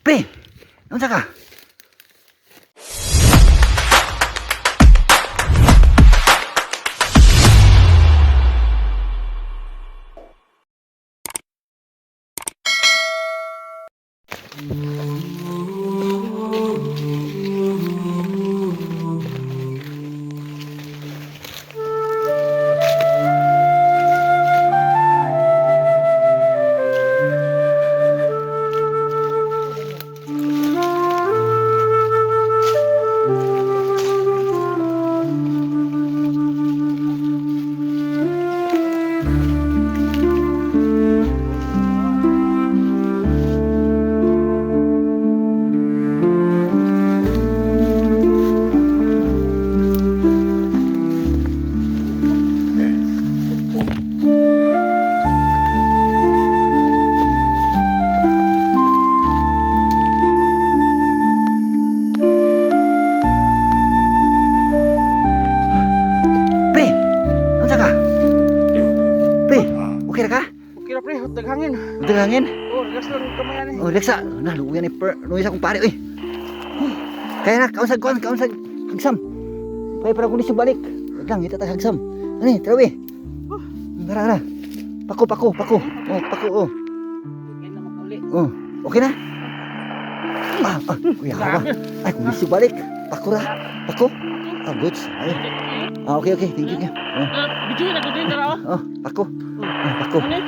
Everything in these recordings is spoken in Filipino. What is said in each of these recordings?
Pre, unsa ka? Pre, unsa ka? Pre, okay ra ka? Okay na pre, taghangin. Unsa hangin? Oh, relax lang kamay ani. Oh, Lexa, na luya ni per, luya sa kong pare, oy. Kaya na, kaunsag hagsam. Kaya para kundi balik. Wait lang, ita tag hagsam. Ani, trawi. Tara. Pako. Oh, pako, oh. Okay na makuli. Oh, okay na? Kuya ka ba? Ay, kung gusto balik. Pako ra. Pako. Goods. Ay. Okay. Thank you. Video na ko din tara. Pako. Pako. Ano?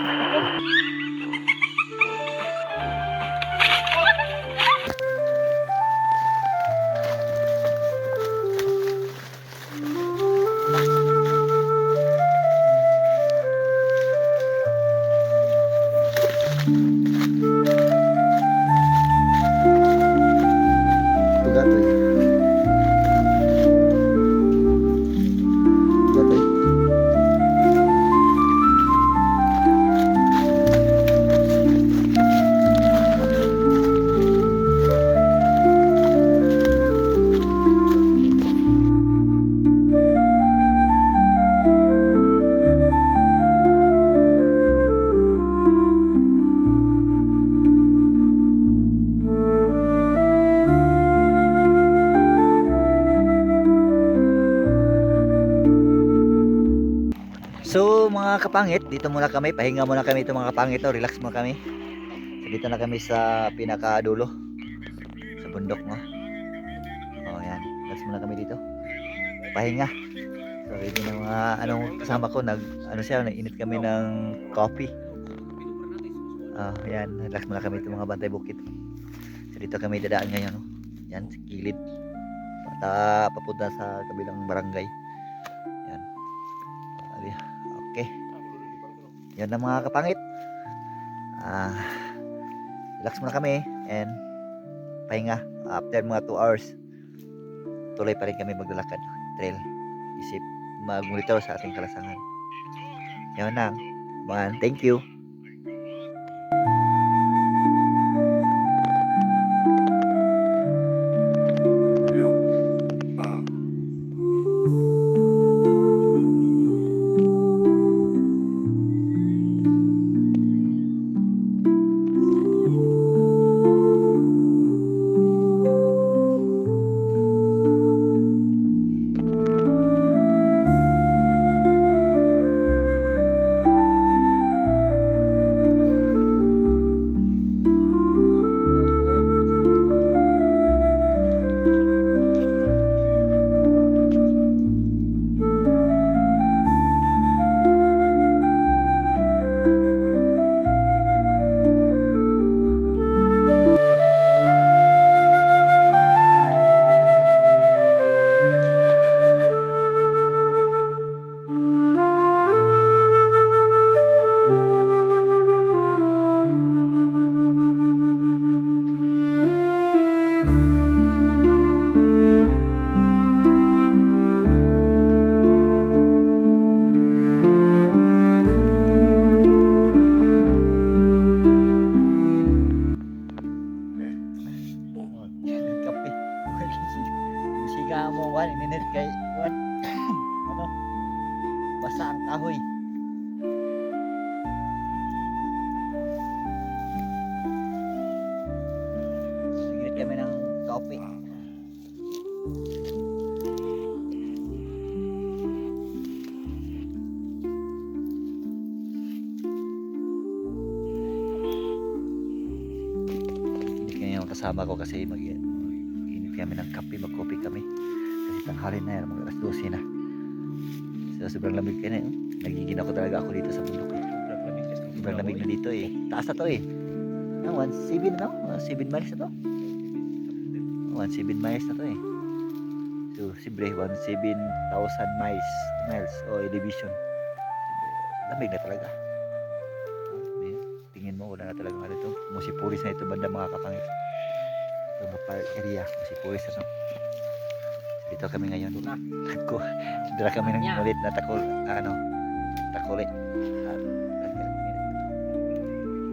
Gatoy. So mga kapangit, dito muna kami, pahinga muna kami ito mga kapangit, relax muna kami. So dito na kami sa pinakadulo, sa bundok mo. Oh yan, relax muna kami dito. Pahinga. So ready na mga kasama ko, nag-init kami ng coffee. Yan, relax muna kami ito mga bantay bukid. So dito kami dadaan ngayon, no? Yan, sa gilid. Papunta sa kabilang barangay. Yan. Okay. Yan na mga kapangit. Relax muna kami and pahinga. After mga 2 hours, tuloy pa rin kami maglalakad. Trail. Isip mag-monitor sa ating kalasangan. Yan na. Thank you. basa ang kahoy. kape. Hindi kayo kasama ko kasi mag-init kami ng kape, mag-coffee kami. Kasi tanghali na yan, mga alas 12 na. So, sobrang lamig ka na yun. Nagiginaw ko talaga ako dito sa bundok. Sobrang lamig na dito eh. Taas na to eh. 1.7 na, 7 miles na to. 1.7 miles na to eh. So, siyempre, 1,700 miles o elevation. Lamig na talaga. Tingin mo, wala na talaga nga dito. Musipulis na ito banda mga kapangit. Ito mga park area, musipulis na to. Dito kami ngayon. Dala kami ng ulit na takuli.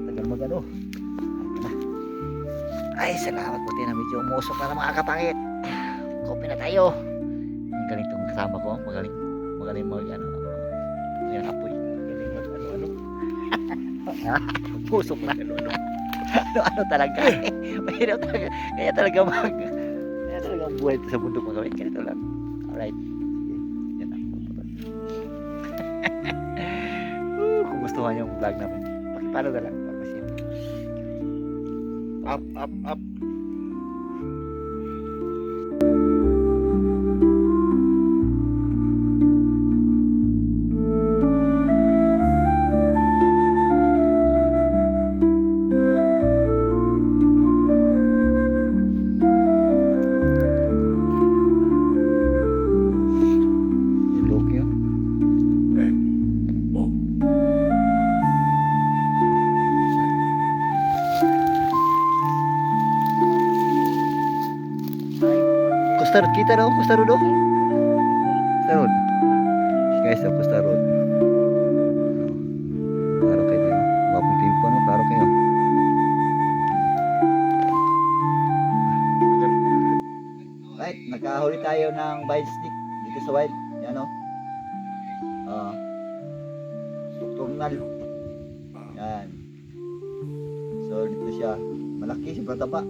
Tagal mag-ano. Ay, salamat po na medyo umusok na ng mga kapangit. Kopi na tayo. Ang galing itong kasama ko. Magaling mag yung apoy. Magaling mag ano. Pusok na. Ano talaga. Mahirap talaga. Kaya talaga buhay ito sa bundok mga kapangit. Ganito lang. Alright. Yan ang pupunta. Kung gusto nyo yung vlog namin, pakipalo na lang. Up. Look yun. Costa Road kita daw, Costa Road. Costa Road. Guys, Costa Road. Klaro kayo. Wapong tempo no, klaro kayo. Right, nakahuli tayo ng vine stick dito sa wild. Yan o. Tukturnal. Yan. So dito siya. Malaki, sobrang taba.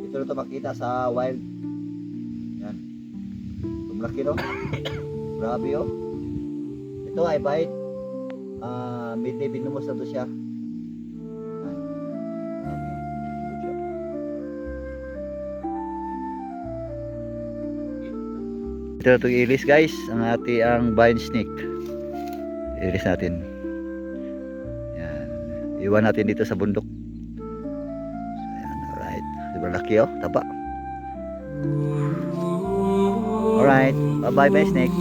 Ito na ito makita sa wild. Yan. Tumlaki no? Grabe oh. Ito ay bite. Midday binumos na to siya. Yan. Good job. Ito na itong ilis guys. Ang vine snake. Ilis natin. Yan. Iwan natin dito sa bundok. Ayan, alright. Sobrang laki oh. Taba. Alright, bye bye snake.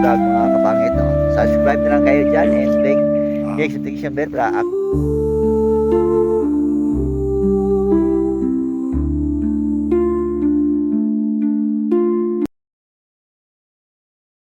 Vlog mga kapangit no? Subscribe na lang kayo dyan and click notification bell para